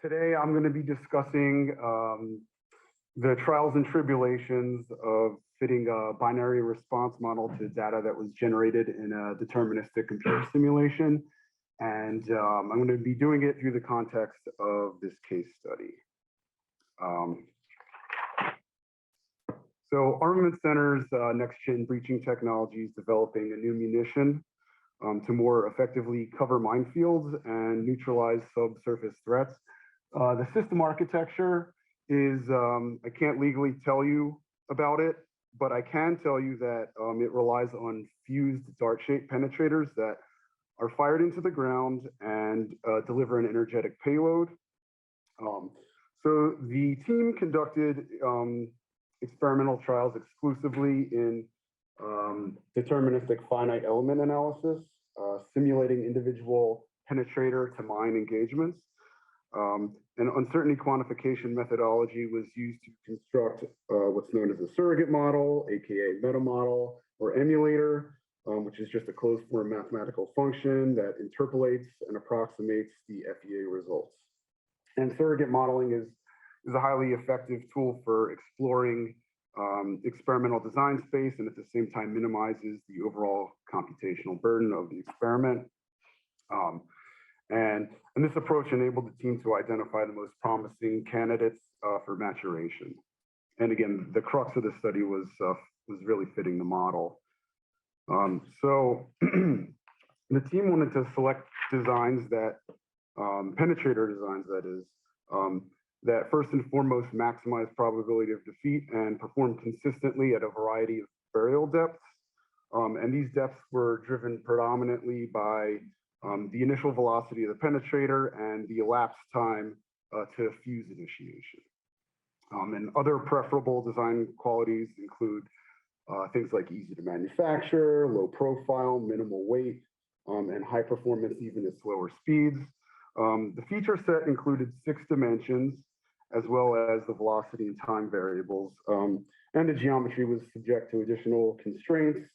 Today, I'm going to be discussing the trials and tribulations of fitting a binary response model to data that was generated in a deterministic computer simulation. And I'm going to be doing it through the context of this case study. So Armament Center's next-gen breaching technology is developing a new munition to more effectively cover minefields and neutralize subsurface threats. The system architecture is, I can't legally tell you about it, but I can tell you that it relies on fused dart-shaped penetrators that are fired into the ground and deliver an energetic payload. So the team conducted experimental trials exclusively in deterministic finite element analysis, simulating individual penetrator to mine engagements. An uncertainty quantification methodology was used to construct what's known as a surrogate model, aka meta model, or emulator, which is just a closed form mathematical function that interpolates and approximates the FEA results. And surrogate modeling is a highly effective tool for exploring experimental design space, and at the same time minimizes the overall computational burden of the experiment. And this approach enabled the team to identify the most promising candidates for maturation. And again, the crux of the study was really fitting the model. So the team wanted to select designs that, penetrator designs that is, that first and foremost maximize probability of defeat and perform consistently at a variety of burial depths. And these depths were driven predominantly by the initial velocity of the penetrator and the elapsed time to fuse initiation. And other preferable design qualities include things like easy to manufacture, low profile, minimal weight, and high performance even at slower speeds. The feature set included 6 dimensions, as well as the velocity and time variables. And the geometry was subject to additional constraints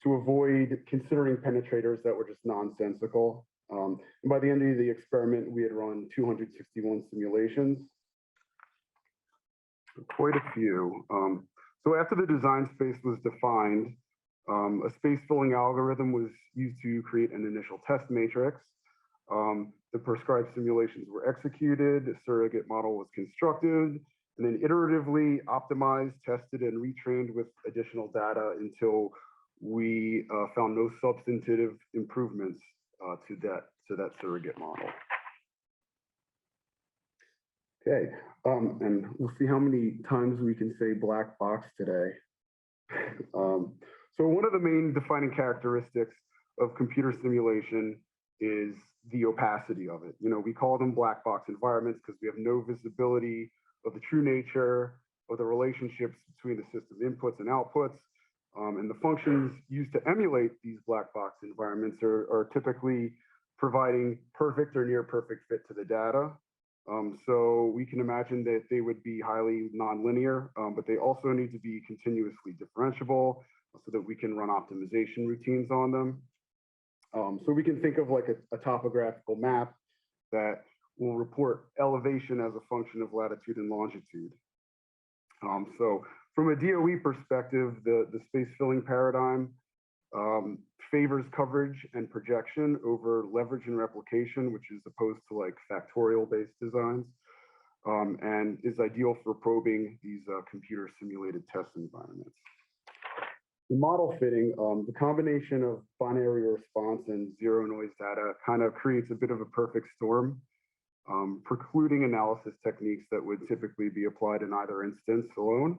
to avoid considering penetrators that were just nonsensical. And by the end of the experiment, we had run 261 simulations. Quite a few. So after the design space was defined, a space filling algorithm was used to create an initial test matrix. The prescribed simulations were executed, a surrogate model was constructed, and then iteratively optimized, tested, and retrained with additional data until we found no substantive improvements to that surrogate model. Okay, and we'll see how many times we can say black box today. So one of the main defining characteristics of computer simulation is the opacity of it. You know, we call them black box environments because we have no visibility of the true nature of the relationships between the system inputs and outputs. And the functions used to emulate these black box environments are typically providing perfect or near perfect fit to the data. So we can imagine that they would be highly nonlinear, but they also need to be continuously differentiable so that we can run optimization routines on them. So we can think of like a topographical map that will report elevation as a function of latitude and longitude. So from a DOE perspective, the space filling paradigm favors coverage and projection over leverage and replication, which is opposed to like factorial-based designs, and is ideal for probing these computer simulated test environments. The model fitting, the combination of binary response and zero noise data kind of creates a bit of a perfect storm, precluding analysis techniques that would typically be applied in either instance alone.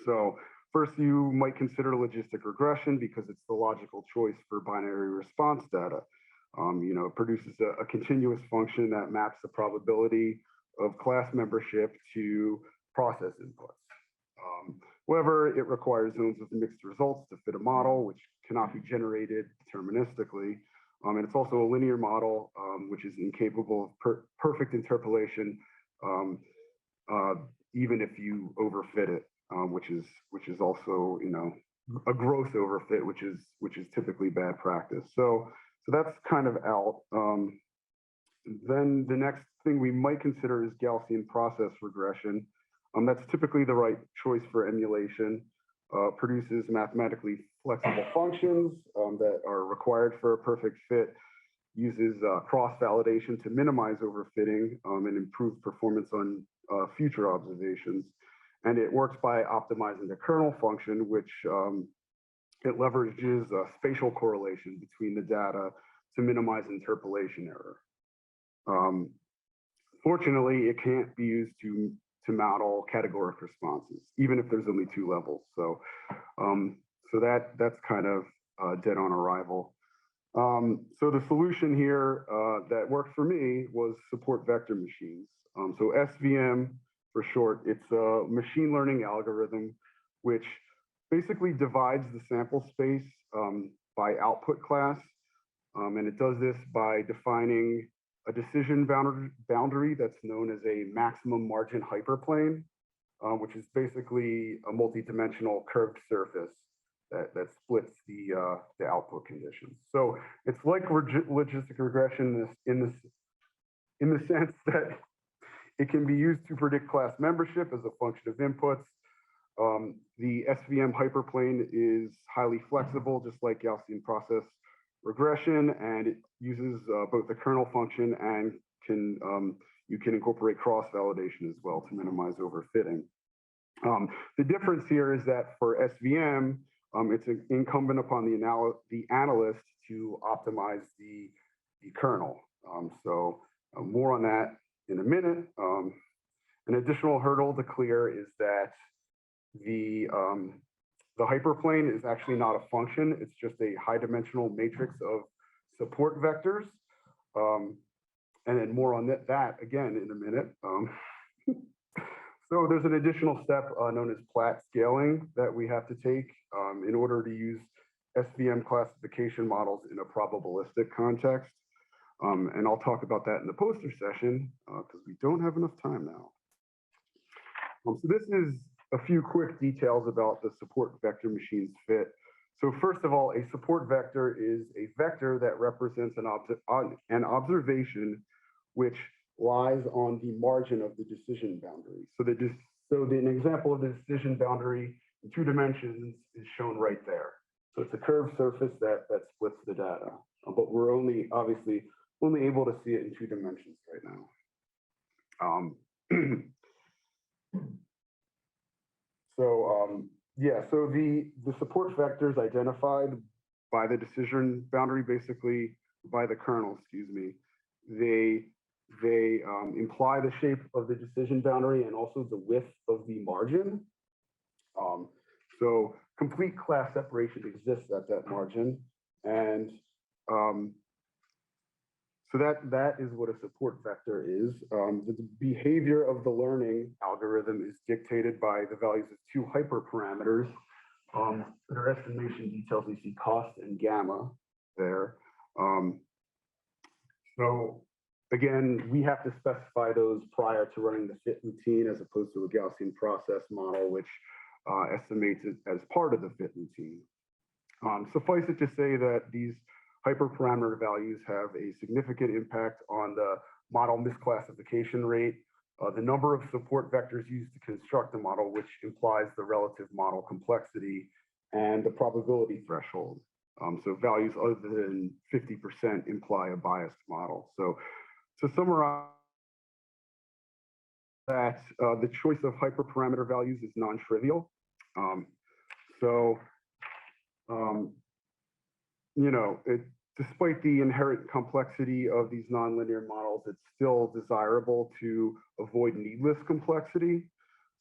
So first, you might consider logistic regression because it's the logical choice for binary response data. You know, it produces a continuous function that maps the probability of class membership to process inputs. However, it requires zones with mixed results to fit a model, which cannot be generated deterministically. And it's also a linear model, which is incapable of perfect interpolation, even if you overfit it, which is also, you know, a gross overfit, which is typically bad practice. So that's kind of out. Then the next thing we might consider is Gaussian process regression. That's typically the right choice for emulation. Produces mathematically flexible functions that are required for a perfect fit, uses cross-validation to minimize overfitting and improve performance on future observations. And it works by optimizing the kernel function, which it leverages spatial correlation between the data to minimize interpolation error. Fortunately, it can't be used to model categoric responses, even if there's only 2 levels. So, that's kind of dead on arrival. So the solution here that worked for me was support vector machines. So SVM for short, it's a machine learning algorithm which basically divides the sample space by output class. And it does this by defining a decision boundary that's known as a maximum margin hyperplane, which is basically a multi-dimensional curved surface that splits the output conditions. So it's like logistic regression in the sense that it can be used to predict class membership as a function of inputs. The SVM hyperplane is highly flexible, just like Gaussian process regression, and it uses both the kernel function and you can incorporate cross-validation as well to minimize overfitting. The difference here is that for SVM, it's incumbent upon the analyst to optimize the kernel. So more on that in a minute. An additional hurdle to clear is that the hyperplane is actually not a function. It's just a high dimensional matrix of support vectors. And then more on that again in a minute. So there's an additional step known as Platt scaling that we have to take in order to use SVM classification models in a probabilistic context. And I'll talk about that in the poster session because we don't have enough time now. So this is a few quick details about the support vector machines fit. So first of all, a support vector is a vector that represents an observation which lies on the margin of the decision boundary. So an example of the decision boundary in 2 dimensions is shown right there. So it's a curved surface that splits the data, but we're obviously only able to see it in 2 dimensions right now. So the support vectors identified by the decision boundary, basically by the kernel, excuse me, they imply the shape of the decision boundary and also the width of the margin. So complete class separation exists at that margin, and so that is what a support vector is. The behavior of the learning algorithm is dictated by the values of 2 hyperparameters that are estimation details. You see cost and gamma there. So again, we have to specify those prior to running the fit routine as opposed to a Gaussian process model, which estimates it as part of the fit routine. Suffice it to say that these hyperparameter values have a significant impact on the model misclassification rate, the number of support vectors used to construct the model, which implies the relative model complexity, and the probability threshold. So values other than 50% imply a biased model. So to summarize that, the choice of hyperparameter values is non-trivial. Despite the inherent complexity of these nonlinear models, it's still desirable to avoid needless complexity.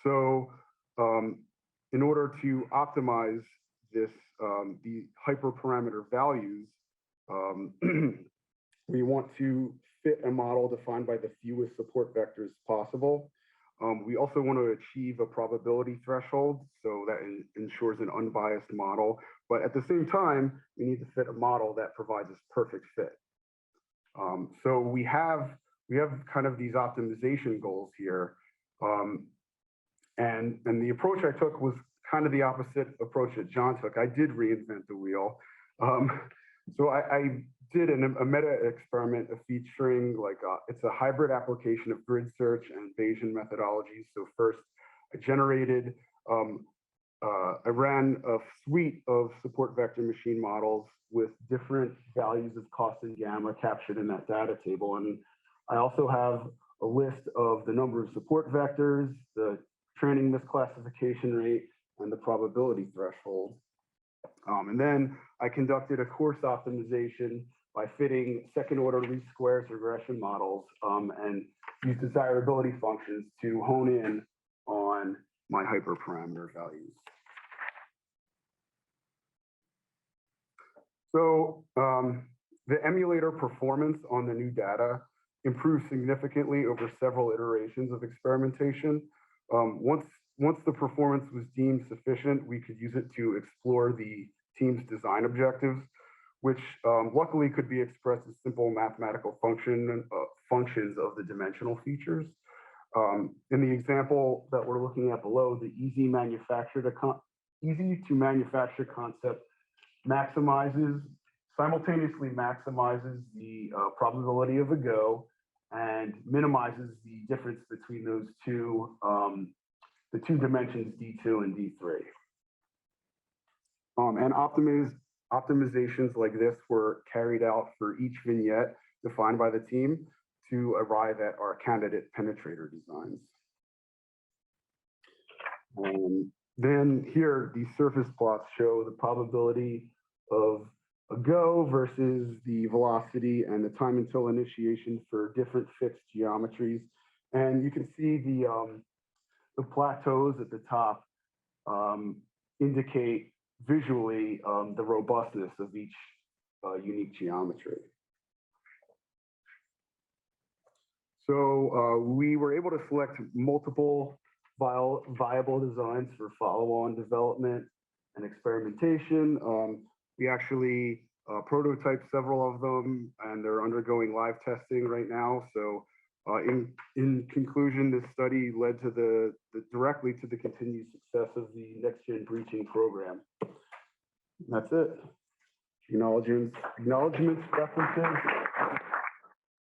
So in order to optimize this, the hyperparameter values, we want to fit a model defined by the fewest support vectors possible. We also want to achieve a probability threshold, so that ensures an unbiased model. But at the same time, we need to fit a model that provides us perfect fit. So we have kind of these optimization goals here. And the approach I took was kind of the opposite approach that John took. I did reinvent the wheel. So I did a meta experiment featuring it's a hybrid application of grid search and Bayesian methodologies. So first, I ran a suite of support vector machine models with different values of cost and gamma captured in that data table. And I also have a list of the number of support vectors, the training misclassification rate, and the probability threshold. And then I conducted a course optimization by fitting second order least squares regression models and used desirability functions to hone in on my hyperparameter values. So the emulator performance on the new data improved significantly over several iterations of experimentation. Once the performance was deemed sufficient, we could use it to explore the team's design objectives, which luckily could be expressed as simple mathematical functions of the dimensional features. In the example that we're looking at below, the easy to manufacture concept simultaneously maximizes the probability of a go and minimizes the difference between those two, the two dimensions D2 and D3. And optimizations like this were carried out for each vignette defined by the team to arrive at our candidate penetrator designs. Then here, these surface plots show the probability of a go versus the velocity and the time until initiation for different fixed geometries. And you can see the plateaus at the top indicate visually the robustness of each unique geometry. So we were able to select multiple viable designs for follow-on development and experimentation. We actually prototyped several of them, and they're undergoing live testing right now. So in conclusion, this study led to directly to the continued success of the next-gen breaching program. And that's it. Acknowledgements, references.